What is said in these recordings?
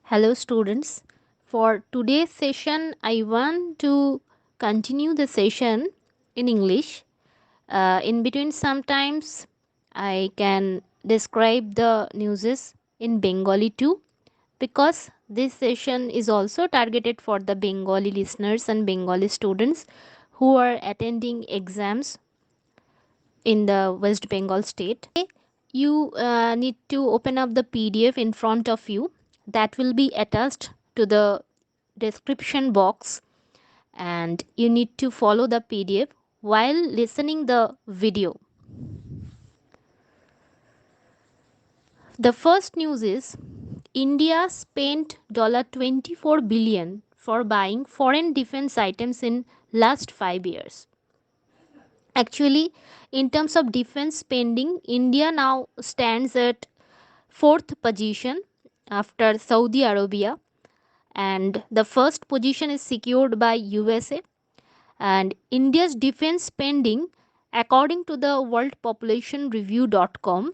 Hello students. For today's session, I want to continue the session in English. In between sometimes I can describe the newses in Bengali too because this session is also targeted for the Bengali listeners and Bengali students who are attending exams in the West Bengal State. You need to open up the PDF in front of you that will be attached to the description box, and you need to follow the PDF while listening the video. The first news is India spent $24 billion for buying foreign defense items in last 5 years. Actually, in terms of defense spending, India now stands at fourth position after Saudi Arabia, and the first position is secured by USA. And India's defense spending, according to the worldpopulationreview.com,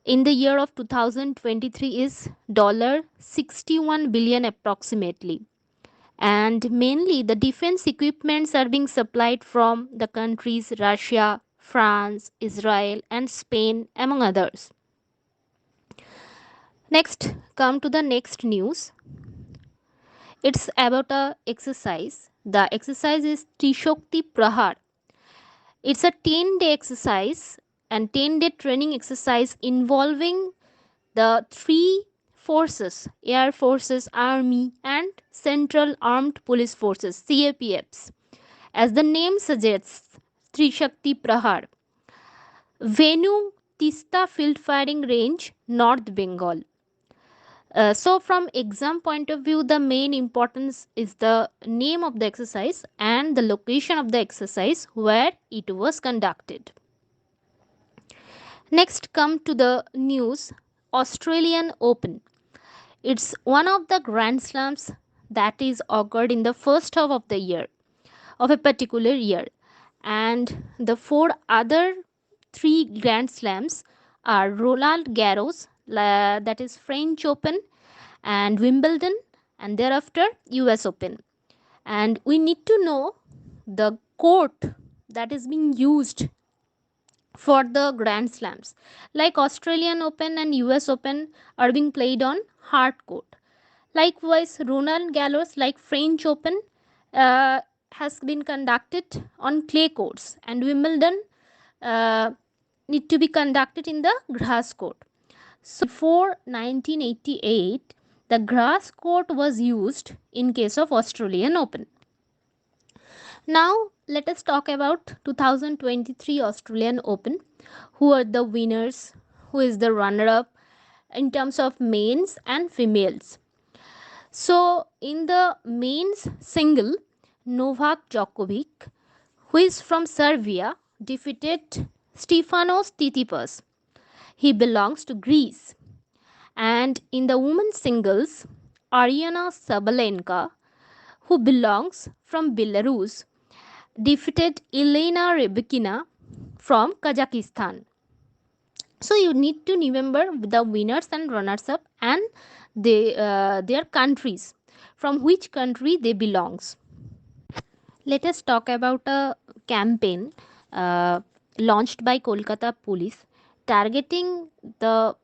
in the year of 2023 is $61 billion approximately. And mainly the defense equipments are being supplied from the countries Russia, France, Israel, and Spain, among others. Next, come to the next news. It's about a exercise. The exercise is Trishakti Prahar. It's a 10-day exercise and 10-day training exercise involving the three forces: Air Forces, Army, and Central Armed Police Forces, CAPFs. As the name suggests, Trishakti Prahar. Venue, Tista Field Firing Range, North Bengal. So from exam point of view, the main importance is the name of the exercise and the location of the exercise where it was conducted. Next, come to the news. Australian Open. It's one of the grand slams that is occurred in the first half of the year, of a particular year, and the four other three grand slams are Roland Garros, that is French Open, and Wimbledon, and thereafter US Open. And we need to know the court that is being used for the grand slams. Like Australian Open and US Open are being played on hard court. Likewise, Roland Garros, like French Open, has been conducted on clay courts, and Wimbledon uh, need to be conducted in the grass court. So before 1988, the grass court was used in case of Australian Open. Now let us talk about 2023 Australian Open. Who are the winners? Who is the runner-up in terms of men's and females? So in the men's single, Novak Djokovic, who is from Serbia, defeated Stefanos Tsitsipas. He belongs to Greece. And in the women's singles, Aryna Sabalenka, who belongs from Belarus, defeated Elena Rybakina from Kazakhstan. So you need to remember the winners and runners up and their countries, from which country they belongs. Let us talk about a campaign launched by Kolkata Police targeting the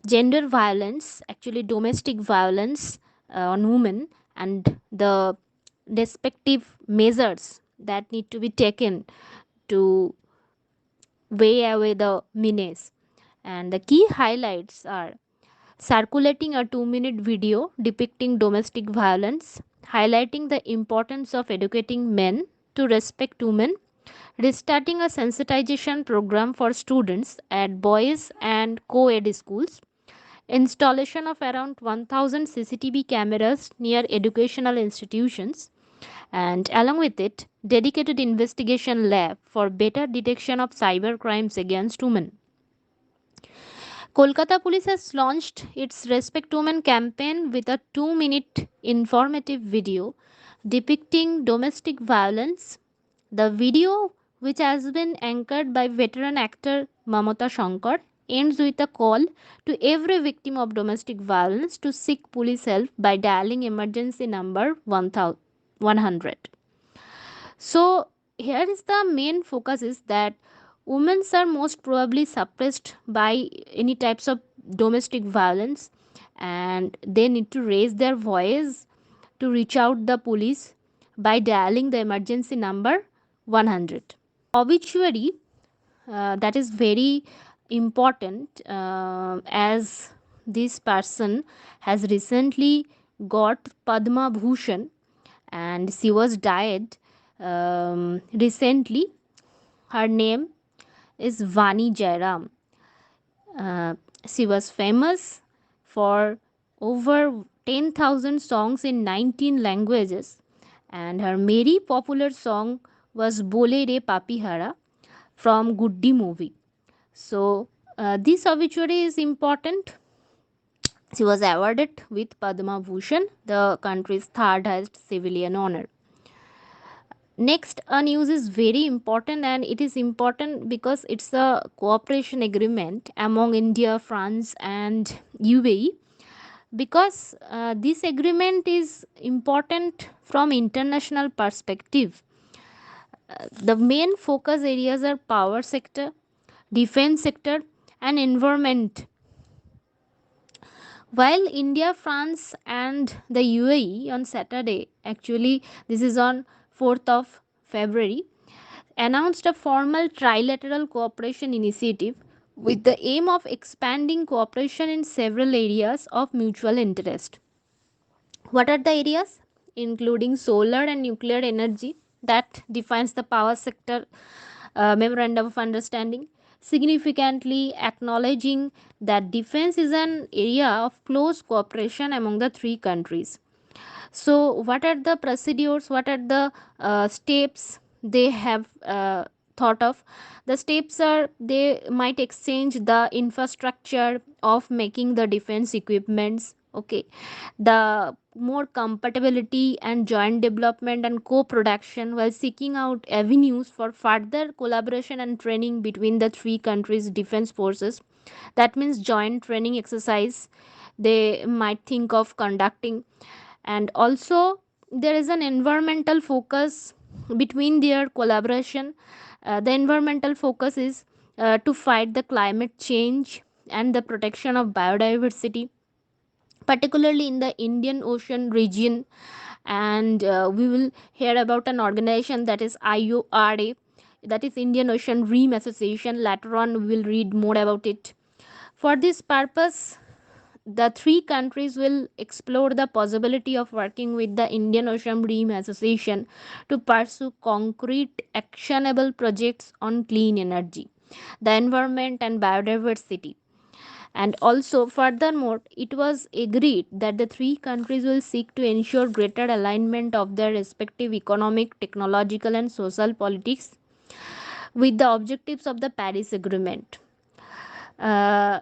gender violence, actually domestic violence on women, and the respective measures that need to be taken to weigh away the menace. And the key highlights are circulating a 2-minute video depicting domestic violence, highlighting the importance of educating men to respect women, restarting a sensitization program for students at boys and co-ed schools, installation of around 1000 CCTV cameras near educational institutions, and along with it, dedicated investigation lab for better detection of cyber crimes against women. Kolkata Police has launched its Respect Women campaign with a 2-minute informative video depicting domestic violence. The video, which has been anchored by veteran actor Mamata Shankar, ends with a call to every victim of domestic violence to seek police help by dialing emergency number 100. So here is the main focus is that women are most probably suppressed by any types of domestic violence, and they need to raise their voice to reach out the police by dialing the emergency number 100. Obituary, that is very important, as this person has recently got Padma Bhushan, and she was died recently. Her name is Vani Jairam. Uh, she was famous for over 10,000 songs in 19 languages, and her very popular song was Bole Re Papihara from Guddi movie. So, this obituary is important. She was awarded with Padma Bhushan, the country's third highest civilian honor. Next, a news is very important, and it is important because it's a cooperation agreement among India, France, and UAE. Because this agreement is important from international perspective. The main focus areas are power sector, defense sector, and environment. While India, France, and the UAE on Saturday, actually this is on 4th of February, announced a formal trilateral cooperation initiative with the aim of expanding cooperation in several areas of mutual interest. What are the areas? Including solar and nuclear energy, that defines the power sector memorandum of understanding, significantly acknowledging that defense is an area of close cooperation among the three countries. So what are the procedures, what are the steps they have thought of? The steps are they might exchange the infrastructure of making the defense equipments, okay, the more compatibility and joint development and co-production, while seeking out avenues for further collaboration and training between the three countries defense forces. That means joint training exercise they might think of conducting. And also there is an environmental focus between their collaboration. The environmental focus is to fight the climate change and the protection of biodiversity, particularly in the Indian Ocean region. And we will hear about an organization that is IORA, that is Indian Ocean Reef Association. Later on we will read more about it. For this purpose, the three countries will explore the possibility of working with the Indian Ocean Reef Association to pursue concrete, actionable projects on clean energy, the environment, and biodiversity. And also, furthermore, it was agreed that the three countries will seek to ensure greater alignment of their respective economic, technological, and social politics with the objectives of the Paris Agreement. Uh,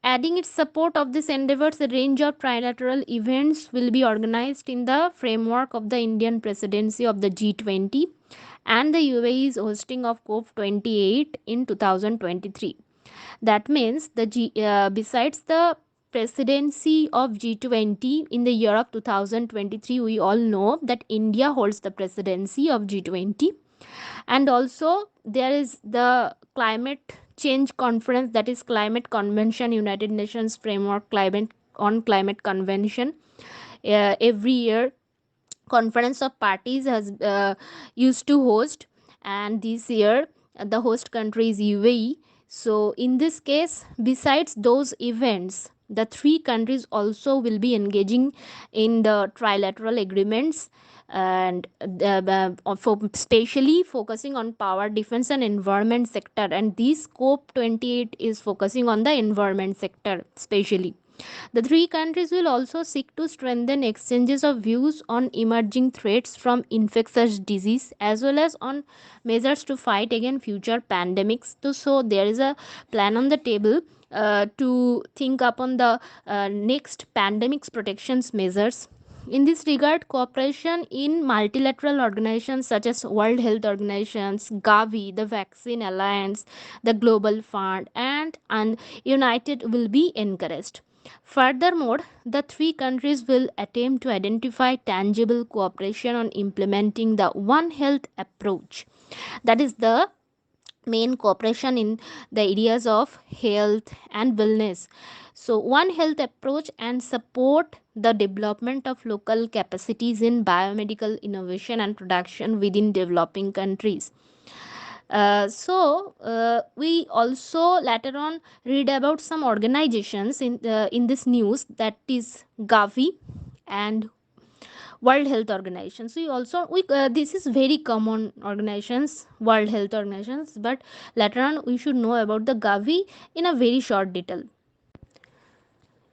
Adding its support of these endeavors, a range of trilateral events will be organized in the framework of the Indian presidency of the G20 and the UAE's hosting of COP28 in 2023. That means besides the presidency of G20 in the year of 2023, we all know that India holds the presidency of G20. And also there is the climate change conference, that is climate convention, United Nations framework climate convention. Every year conference of parties has used to host, and this year the host country is UAE. So in this case, besides those events, the three countries also will be engaging in the trilateral agreements, and for specially focusing on power, defense, and environment sector. And this scope 28 is focusing on the environment sector specially. The three countries will also seek to strengthen exchanges of views on emerging threats from infectious disease, as well as on measures to fight against future pandemics. So there is a plan on the table to think upon the next pandemics protections measures. In this regard, cooperation in multilateral organizations such as World Health Organizations, Gavi, the Vaccine Alliance, the Global Fund, and United will be encouraged. Furthermore, the three countries will attempt to identify tangible cooperation on implementing the One Health approach. That is the main cooperation in the areas of health and wellness. So one health approach and support the development of local capacities in biomedical innovation and production within developing countries. We also later on read about some organizations in this news, that is Gavi and World Health Organization. So we also we this is very common organizations, World Health Organizations, but later on we should know about the Gavi in a very short detail.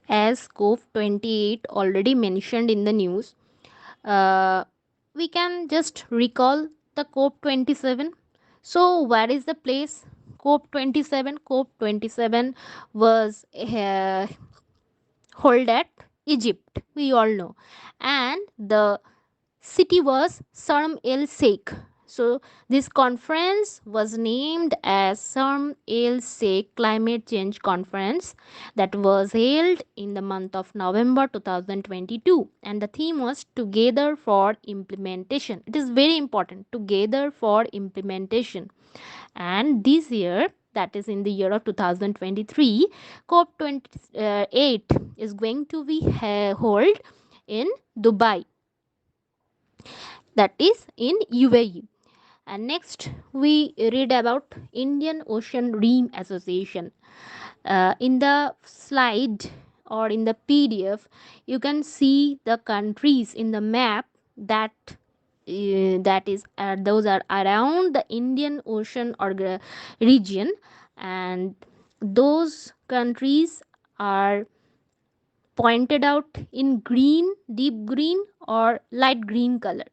As COP28 already mentioned in the news, uh, we can just recall the COP27. So where is the place? COP27. COP27 was held at Egypt, we all know, and the city was Sharm el Sheikh. So this conference was named as Sharm el Sheikh Climate Change Conference, that was held in the month of November 2022, and the theme was Together for Implementation. It is very important, Together for Implementation. And this year, that is in the year of 2023, COP28 is going to be held in Dubai, that is in UAE. And next, we read about Indian Ocean Rim Association. In the slide or in the PDF, you can see the countries in the map that is those are around the Indian Ocean region, and those countries are pointed out in green, deep green, or light green color.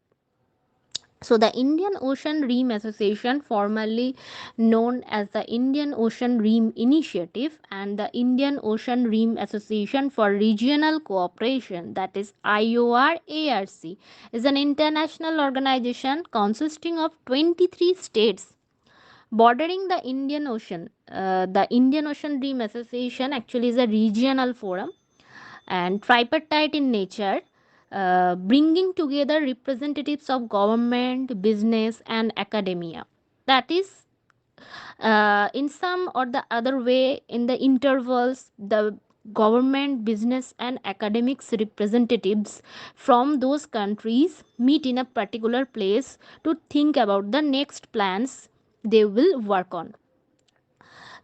So, the Indian Ocean Rim Association, formerly known as the Indian Ocean Rim Initiative, and the Indian Ocean Rim Association for Regional Cooperation, that is IORARC, is an international organization consisting of 23 states bordering the Indian Ocean. The Indian Ocean Rim Association actually is a regional forum and tripartite in nature, bringing together representatives of government, business, and academia. That is, in some or the other way, in the intervals, the government, business, and academics representatives from those countries meet in a particular place to think about the next plans they will work on.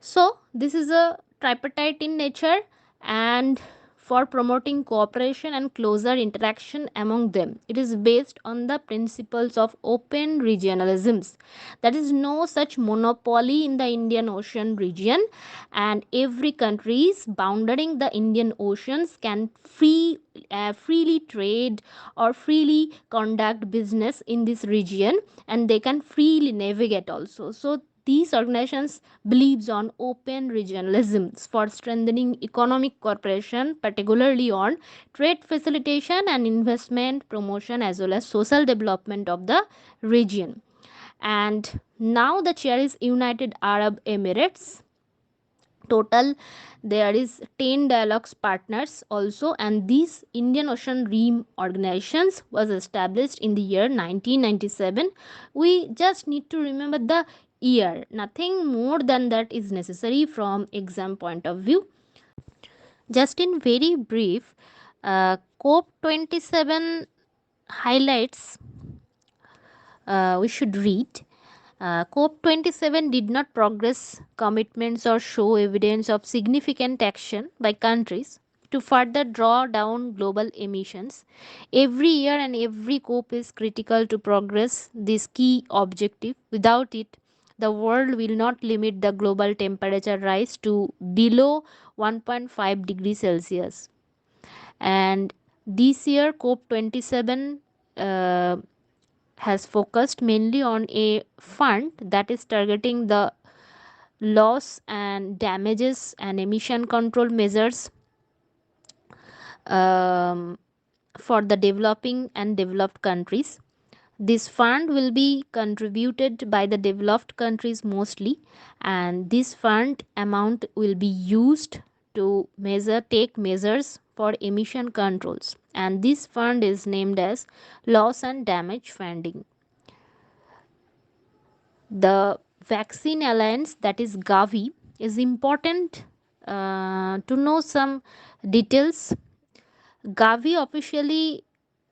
So, this is a tripartite in nature and for promoting cooperation and closer interaction among them. It is based on the principles of open regionalisms. There is no such monopoly in the Indian Ocean region, and every countries bounding the Indian Oceans can freely trade or freely conduct business in this region, and they can freely navigate also. So these organizations believes on open regionalisms for strengthening economic cooperation, particularly on trade facilitation and investment promotion, as well as social development of the region. And now the chair is United Arab Emirates. Total there is 10 dialogues partners also, and these Indian Ocean Rim organizations was established in the year 1997. We just need to remember the year, nothing more than that is necessary from exam point of view. Just in very brief, COP 27 highlights we should read. COP27 did not progress commitments or show evidence of significant action by countries to further draw down global emissions. Every year and every COP is critical to progress this key objective. Without it, the world will not limit the global temperature rise to below 1.5 degrees Celsius. And this year, COP27 has focused mainly on a fund that is targeting the loss and damages and emission control measures, um, for the developing and developed countries. This fund will be contributed by the developed countries mostly, and this fund amount will be used to take measures for emission controls. And this fund is named as loss and damage funding. The vaccine alliance, that is Gavi, is important to know some details. Gavi officially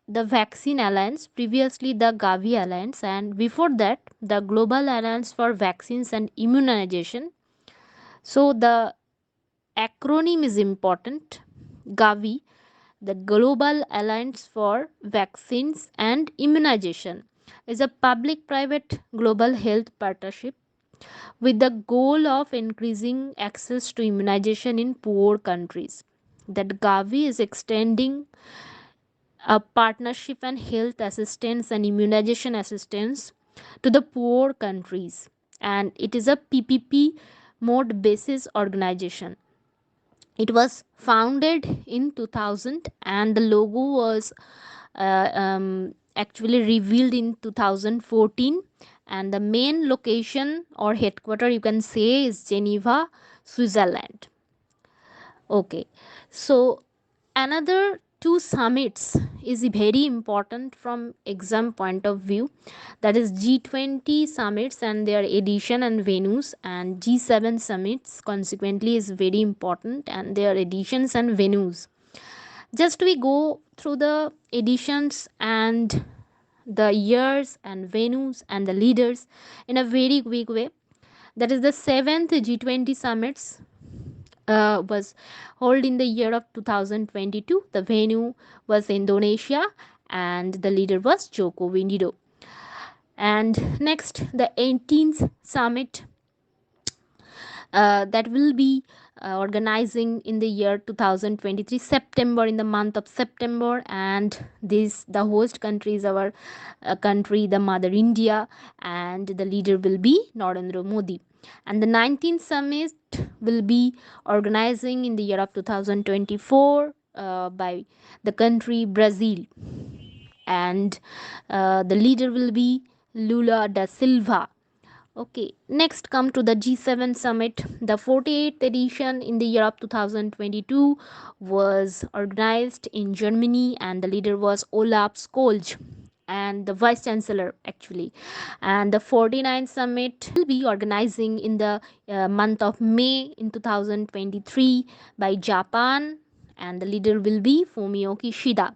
the Vaccine Alliance, previously the Gavi Alliance, and before that the Global Alliance for Vaccines and Immunization. So the acronym is important. Gavi, the Global Alliance for Vaccines and Immunization, is a public private global health partnership with the goal of increasing access to immunization in poor countries. That Gavi is extending a partnership and health assistance and immunization assistance to the poor countries, and it is a PPP mode basis organization. It was founded in 2000 and the logo was actually revealed in 2014, and the main location or headquarter you can say is Geneva, Switzerland. Okay, so another two summits is very important from exam point of view, that is G20 summits and their edition and venues, and G7 summits consequently is very important and their editions and venues. Just we go through the editions and the years and venues and the leaders in a very quick way. That is the 7th G20 summits was held in the year of 2022. The venue was Indonesia and the leader was Joko Widodo. And next, the 18th summit that will be organizing in the year 2023 September, in the month of September, and this the host country is our country, the mother India, and the leader will be Narendra Modi. And the 19th summit will be organizing in the year of 2024 by the country Brazil, and the leader will be Lula da Silva. Okay, next come to the G7 summit. The 48th edition in the year of 2022 was organized in Germany and the leader was Olaf Scholz and the vice chancellor actually. And the 49th summit will be organizing in the month of May in 2023 by Japan, and the leader will be Fumio Kishida.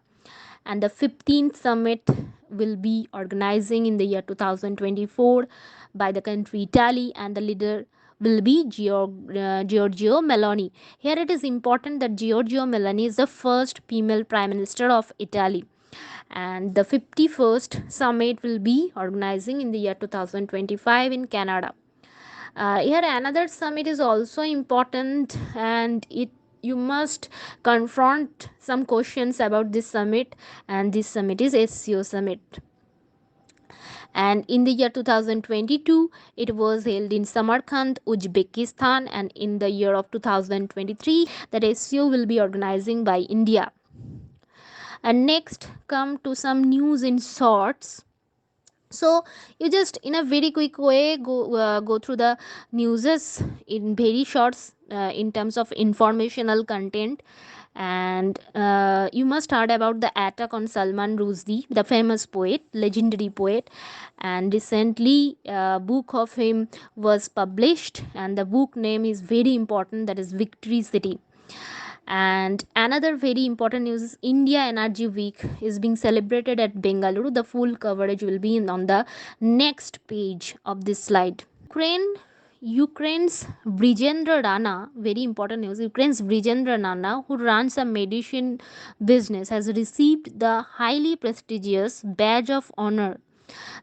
And the 15th summit will be organizing in the year 2024 by the country Italy, and the leader will be Giorgio Meloni. Here it is important that Giorgio Meloni is the first female prime minister of Italy. And the 51st summit will be organizing in the year 2025 in Canada. Here another summit is also important, and it you must confront some questions about this summit, and this summit is SCO summit. And in the year 2022 it was held in Samarkand, Uzbekistan, and in the year of 2023 that SCO will be organizing by India. And next come to some news in shorts. So you just in a very quick way go through the newses in very shorts in terms of informational content. And you must heard about the attack on Salman Rushdie, the famous poet, legendary poet. And recently a book of him was published, and the book name is very important, that is Victory City. And another very important news is India Energy Week is being celebrated at Bengaluru. The full coverage will be on the next page of this slide. Ukraine's Brijendra Rana, very important news. Ukraine's Brijendra Rana, who runs a medicine business, has received the highly prestigious Badge of Honor.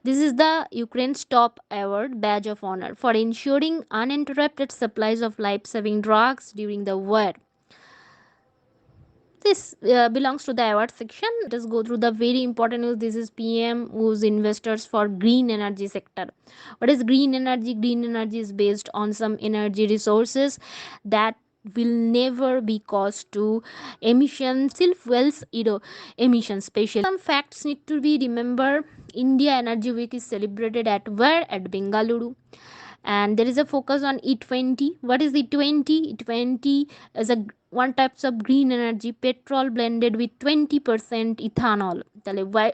This is the Ukraine's top award, Badge of Honor, for ensuring uninterrupted supplies of life-saving drugs during the war. This belongs to the award section. Let us go through the very important news. This is PM who's investors for green energy sector. What is green energy? Green energy is based on some energy resources that will never be caused to emissions, fossil fuels emissions. Especially some facts need to be remembered. India Energy Week is celebrated at where? At Bengaluru. And there is a focus on E20. What is E20? E20 is a one types of green energy, petrol blended with 20% ethanol.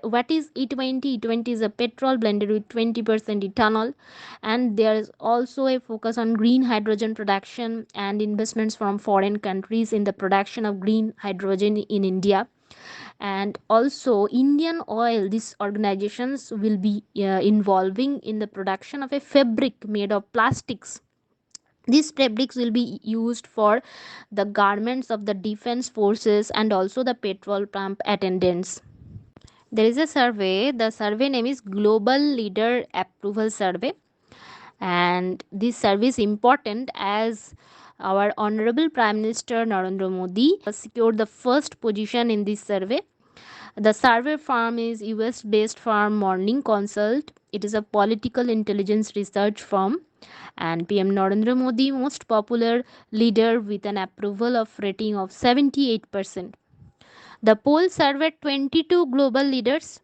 What is E20? E20 is a petrol blended with 20% ethanol. And there is also a focus on green hydrogen production and investments from foreign countries in the production of green hydrogen in India. And also Indian Oil, these organizations will be involving in the production of a fabric made of plastics. These fabrics will be used for the garments of the defense forces and also the petrol pump attendants. There is a survey. The survey name is Global Leader Approval Survey, and this survey is important as our Honorable Prime Minister Narendra Modi secured the first position in this survey. The survey firm is US based firm Morning Consult. It is a political intelligence research firm, and PM Narendra Modi, most popular leader with an approval of rating of 78%. The poll surveyed 22 global leaders.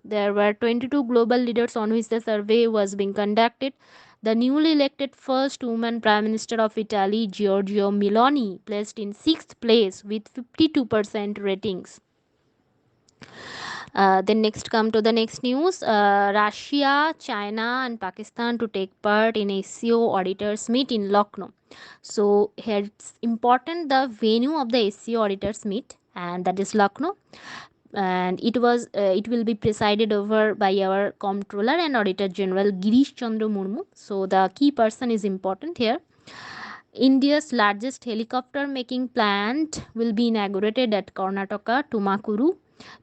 There were 22 global leaders on which the survey was being conducted. The newly elected first woman Prime Minister of Italy, Giorgio Meloni, placed in 6th place with 52% ratings. Then next come to the next news. Russia, China and Pakistan to take part in SCO auditors meet in Lucknow. So here it's important the venue of the SCO auditors meet, and that is Lucknow. And it will be presided over by our Comptroller and Auditor General Girish Chandra Murmu. So the key person is important here. India's largest helicopter making plant will be inaugurated at Karnataka, Tumakuru.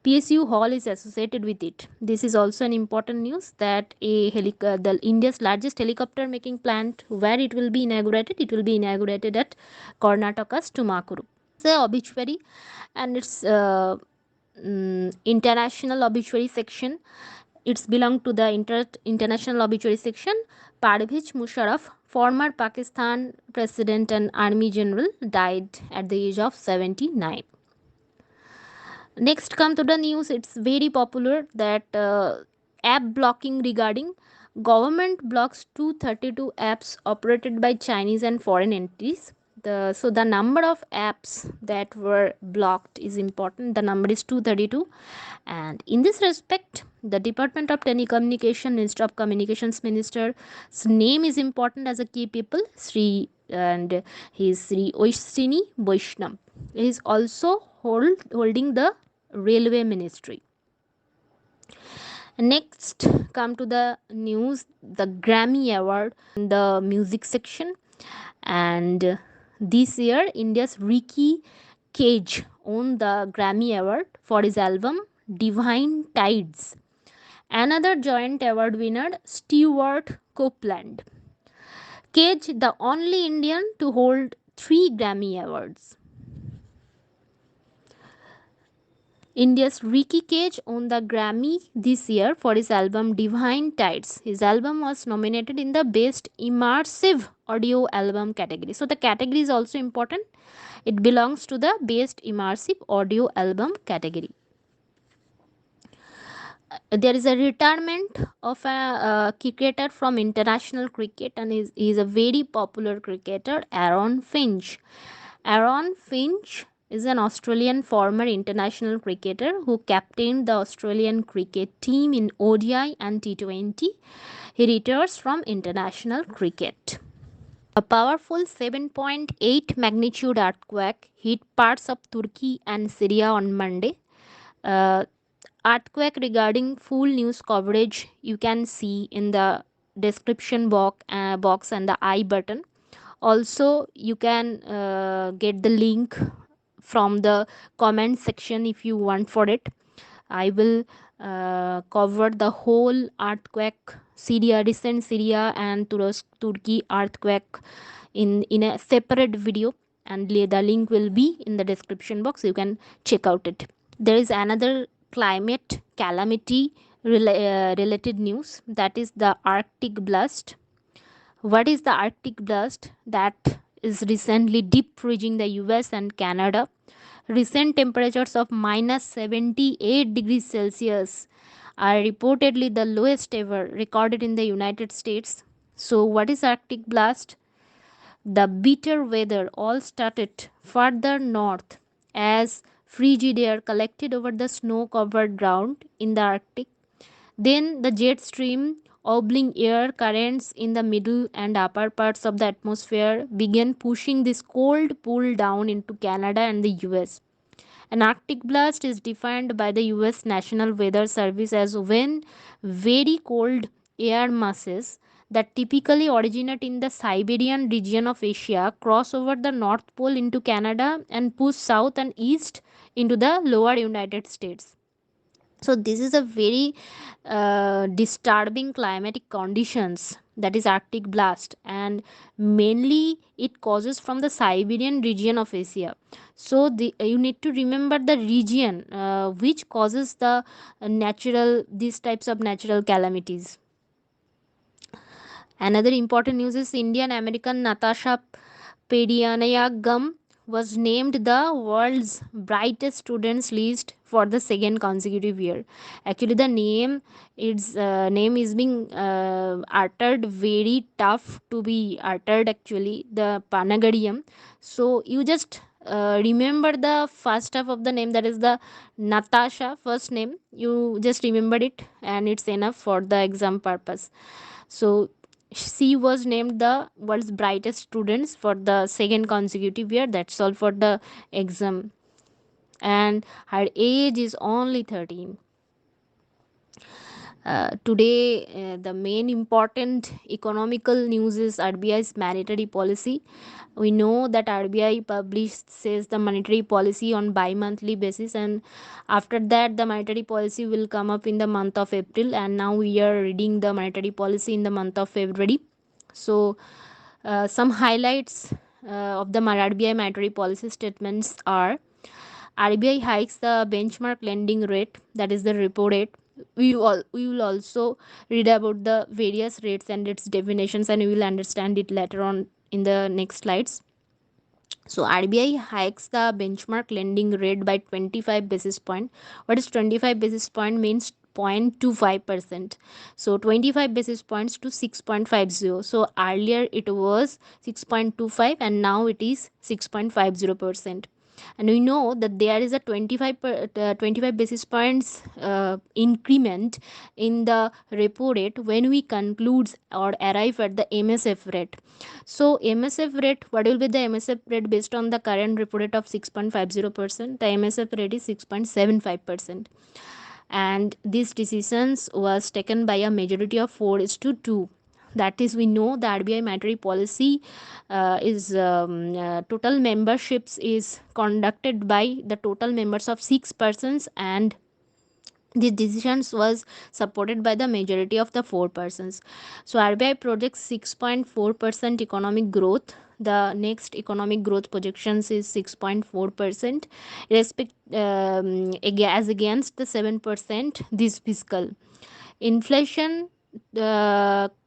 PSU Hall is associated with it. This is also an important news that the India's largest helicopter making plant, where it will be inaugurated, it will be inaugurated at Karnataka's Tumakuru. The obituary, and it's international obituary section. It's belong to the international obituary section. Parvez Musharraf, former Pakistan president and army general, died at the age of 79. Next come to the news. It's very popular that app blocking regarding government blocks 232 apps operated by Chinese and foreign entities. The number of apps that were blocked is important. The number is 232, and in this respect the Department of Telecommunication, Minister of Communications Minister's name is important as a key people. Sri, and he is Sri Oishini Vaishnav. He is also holding the railway ministry. Next come to the news, the Grammy Award in the music section. And this year India's Ricky Cage won the Grammy Award for his album Divine Tides. Another joint award winner, Stewart Copeland. Cage, the only Indian to hold 3 Grammy Awards. India's Ricky Cage won the Grammy this year for his album Divine Tides. His album was nominated in the Best Immersive Audio Album category. So the category is also important. It belongs to the Best Immersive Audio Album category. There is a retirement of a cricketer from international cricket, and he is a very popular cricketer, Aaron Finch. Aaron Finch is an Australian former international cricketer who captained the Australian cricket team in ODI and T20. He retires from international cricket. A powerful 7.8 magnitude earthquake hit parts of Turkey and Syria on Monday. Earthquake regarding full news coverage you can see in the description box and the I button. Also you can get the link from the comment section if you want for it. I will cover the whole earthquake, recent Syria and Turkey earthquake in a separate video, and the link will be in the description box. You can check out it. There is another climate calamity related news, that is the Arctic blast. What is the Arctic blast? That is recently deep freezing the US and Canada. Recent temperatures of minus 78 degrees Celsius are reportedly the lowest ever recorded in the United States. So, what is Arctic blast? The bitter weather all started further north as frigid air collected over the snow covered ground in the Arctic. Then the jet stream, oblique air currents in the middle and upper parts of the atmosphere began pushing this cold pool down into Canada and the US. An Arctic blast is defined by the US National Weather Service as when very cold air masses that typically originate in the Siberian region of Asia cross over the North Pole into Canada and push south and east into the lower United States. So this is a very disturbing climatic conditions, that is Arctic blast, and mainly it causes from the Siberian region of Asia. So you need to remember the region which causes the natural these types of natural calamities. Another important news is Indian American Natasha Pedianayagam was named the world's brightest students list for the second consecutive year. Actually, the its name is being uttered very tough to be uttered. Actually, the Panagadium. So you just remember the first half of the name, that is the Natasha first name. You just remembered it, and it's enough for the exam purpose. So she was named the world's brightest students for the second consecutive year. That's all for the exam. And her age is only 13. Today, the main important economical news is RBI's monetary policy. We know that RBI published says the monetary policy on bi-monthly basis, and after that the monetary policy will come up in the month of April, and now we are reading the monetary policy in the month of February. So some highlights of the RBI monetary policy statements are: RBI hikes the benchmark lending rate, that is the repo rate. We will also read about the various rates and its definitions, and we will understand it later on in the next slides. So RBI hikes the benchmark lending rate by 25 basis point. What is 25 basis point means? 0.25%. So 25 basis points to 6.50. So earlier it was 6.25 and now it is 6.50%. And we know that there is a 25 basis points increment in the repo rate when we conclude or arrive at the MSF rate. So MSF rate, what will be the MSF rate based on the current repo rate of 6.50%? The MSF rate is 6.75%. And these decisions was taken by a majority of 4:2. That is, we know the RBI monetary policy is total memberships is conducted by the total members of 6 persons, and the decisions was supported by the majority of the 4 persons. So RBI projects 6.4% economic growth. The next economic growth projections is 6.4%, respect as against the 7% this fiscal. Inflation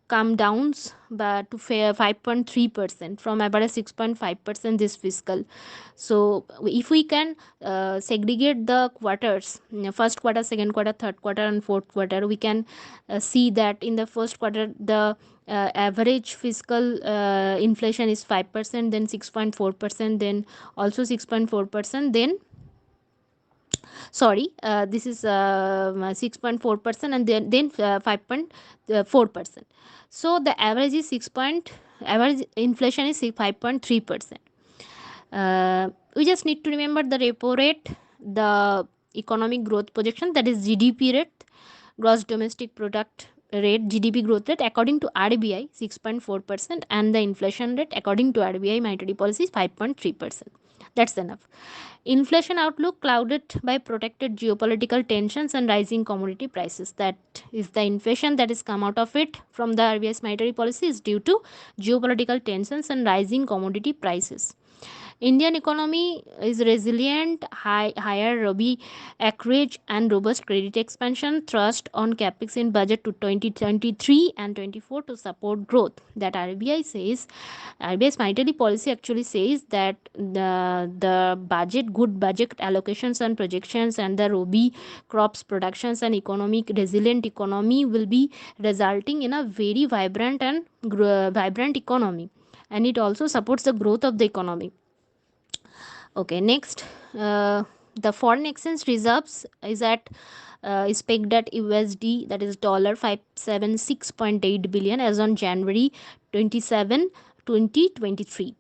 come downs but to 5.3% from about 6.5% this fiscal. So if we can segregate the quarters, first quarter, second quarter, third quarter and fourth quarter, we can see that in the first quarter the average fiscal inflation is 5%, then 6.4%, then also 6.4%, then sorry, this is 6.4%, and then 5.4%. So the average is average inflation is 5.3%. We just need to remember the repo rate, the economic growth projection, that is GDP rate, gross domestic product rate, GDP growth rate according to RBI 6.4%, and the inflation rate according to RBI monetary policy is 5.3%. That's enough. Inflation outlook clouded by protected geopolitical tensions and rising commodity prices. That is the inflation that is come out of it from the RBI's monetary policy is due to geopolitical tensions and rising commodity prices. Indian economy is resilient, higher Rabi acreage and robust credit expansion thrust on capex in budget to 2023 and 24 to support growth. That RBI says, RBI's monetary policy actually says that the budget, good budget allocations and projections, and the Rabi crops productions and economic resilient economy will be resulting in a very vibrant and vibrant economy, and it also supports the growth of the economy. Okay, next, the foreign exchange reserves is pegged at USD, that is dollar 576.8 billion as on January 27, 2023.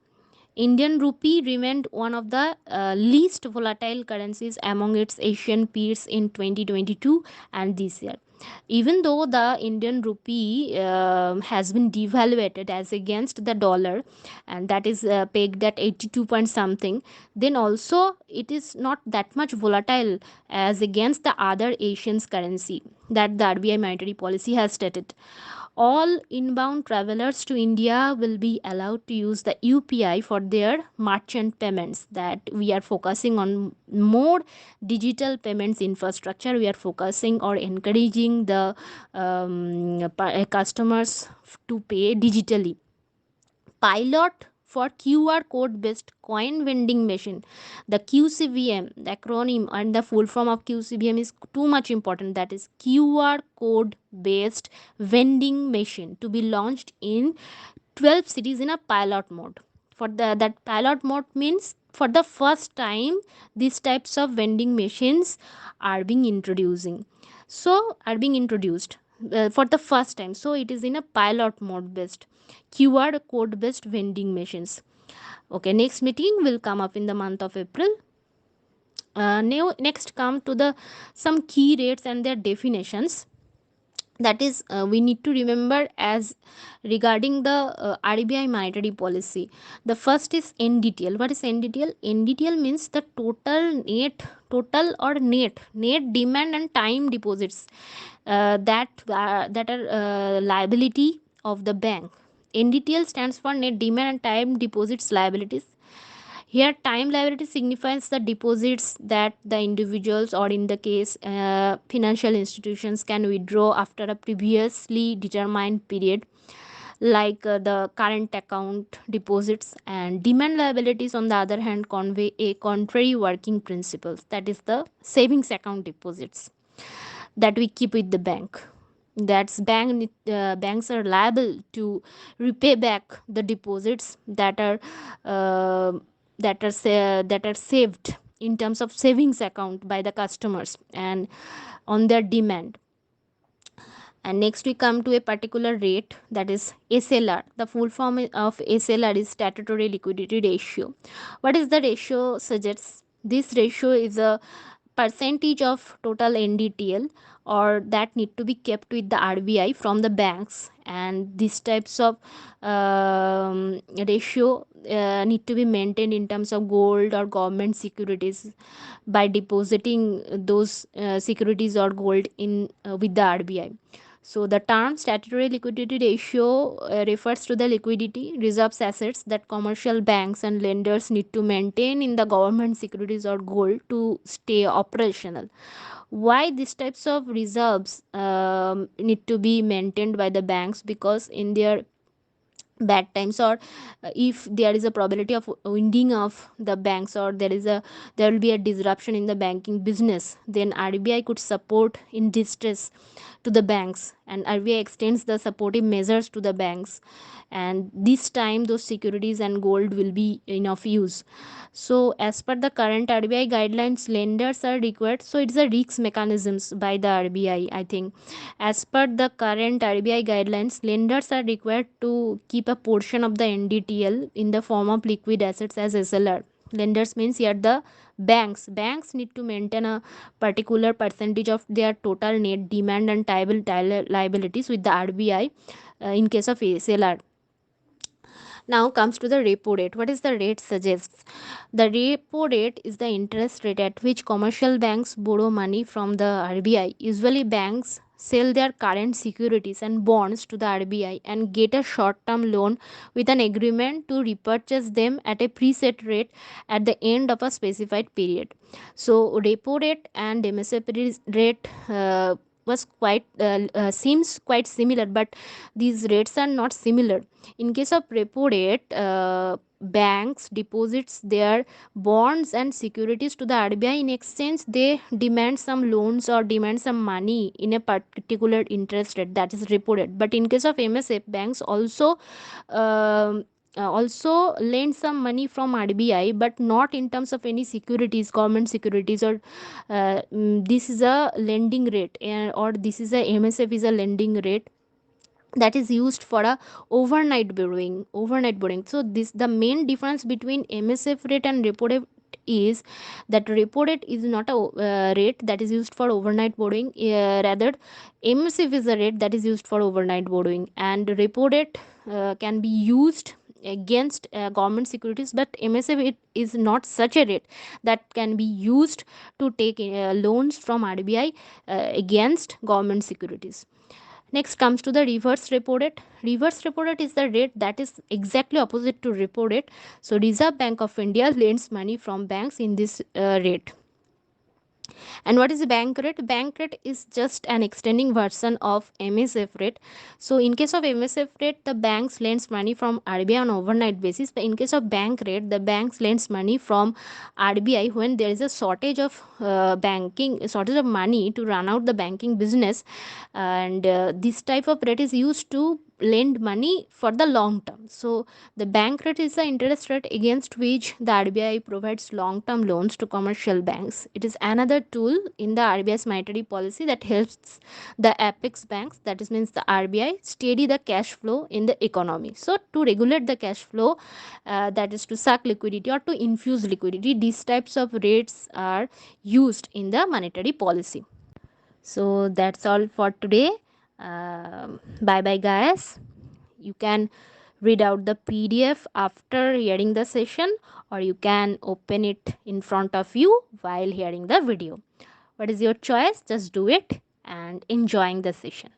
Indian rupee remained one of the least volatile currencies among its Asian peers in 2022 and this year. Even though the Indian rupee has been devaluated as against the dollar, and that is pegged at 82 point something, then also it is not that much volatile as against the other Asians currency that the RBI monetary policy has stated. All inbound travelers to India will be allowed to use the UPI for their merchant payments. That we are focusing on more digital payments infrastructure. We are focusing or encouraging the customers to pay digitally. Pilot for QR code based coin vending machine. The QCVM, the acronym and the full form of QCVM is too much important. That is QR code based vending machine to be launched in 12 cities in a pilot mode. For that pilot mode means for the first time these types of vending machines are being introducing. So are being introduced for the first time. So it is in a pilot mode based QR code based vending machines. Okay, next meeting will come up in the month of April. Now next come to the some key rates and their definitions. That is, we need to remember as regarding the RBI monetary policy. The first is NDTL. What is NDTL? NDTL means the total or net demand and time deposits that are liability of the bank. NDTL stands for net demand and time deposits liabilities. Here, time liability signifies the deposits that the individuals, or in the case financial institutions, can withdraw after a previously determined period, like the current account deposits. And demand liabilities, on the other hand, convey a contrary working principles. That is the savings account deposits that we keep with the bank. That's banks are liable to repay back the deposits uh, that are saved in terms of savings account by the customers and on their demand. And next we come to a particular rate, that is SLR. The full form of SLR is statutory liquidity ratio. What is the ratio suggests? This ratio is a percentage of total NDTL or that need to be kept with the RBI from the banks, and these types of ratio need to be maintained in terms of gold or government securities by depositing those securities or gold in with the RBI. So the term statutory liquidity ratio refers to the liquidity reserves assets that commercial banks and lenders need to maintain in the government securities or gold to stay operational. Why these types of reserves need to be maintained by the banks? Because in their bad times, or if there is a probability of winding of the banks, or there will be a disruption in the banking business, then RBI could support in distress to the banks, and RBI extends the supportive measures to the banks, and this time those securities and gold will be enough use. So as per the current RBI guidelines, lenders are required, so it's a risk mechanisms by the RBI, I think. As per the current RBI guidelines, lenders are required to keep a portion of the NDTL in the form of liquid assets as SLR. Lenders means here the banks need to maintain a particular percentage of their total net demand and liabilities with the RBI in case of SLR. Now comes to the repo rate. What is the rate suggests? The repo rate is the interest rate at which commercial banks borrow money from the RBI. Usually banks sell their current securities and bonds to the RBI and get a short-term loan with an agreement to repurchase them at a preset rate at the end of a specified period. So repo rate and MSF rate was quite seems quite similar, but these rates are not similar. In case of repo rate, banks deposits their bonds and securities to the RBI. In exchange, they demand some loans or demand some money in a particular interest rate, that is repo rate. But in case of MSF, banks also lend some money from RBI, but not in terms of any securities, government securities, or this is a lending rate, or this is a MSF is a lending rate that is used for a overnight borrowing. So this, the main difference between MSF rate and repo rate is that repo rate is not a rate that is used for overnight borrowing, rather MSF is a rate that is used for overnight borrowing, and repo rate can be used against government securities, but MSF it is not such a rate that can be used to take loans from RBI against government securities. Next comes to the reverse repo rate. Reverse repo rate is the rate that is exactly opposite to repo rate. So Reserve Bank of India lends money from banks in this rate. And what is a bank rate? Bank rate is just an extending version of MSF rate. So in case of MSF rate, the banks lends money from RBI on overnight basis. But in case of bank rate, the banks lends money from RBI when there is a shortage of shortage of money to run out the banking business. And this type of rate is used to lend money for the long term. So the bank rate is the interest rate against which the RBI provides long term loans to commercial banks. It is another tool in the RBI's monetary policy that helps the apex banks, that is means the RBI, steady the cash flow in the economy. So to regulate the cash flow, that is to suck liquidity or to infuse liquidity, these types of rates are used in the monetary policy. So that's all for today. Bye bye, guys. You can read out the PDF after hearing the session, or you can open it in front of you while hearing the video. What is your choice? Just do it and enjoying the session.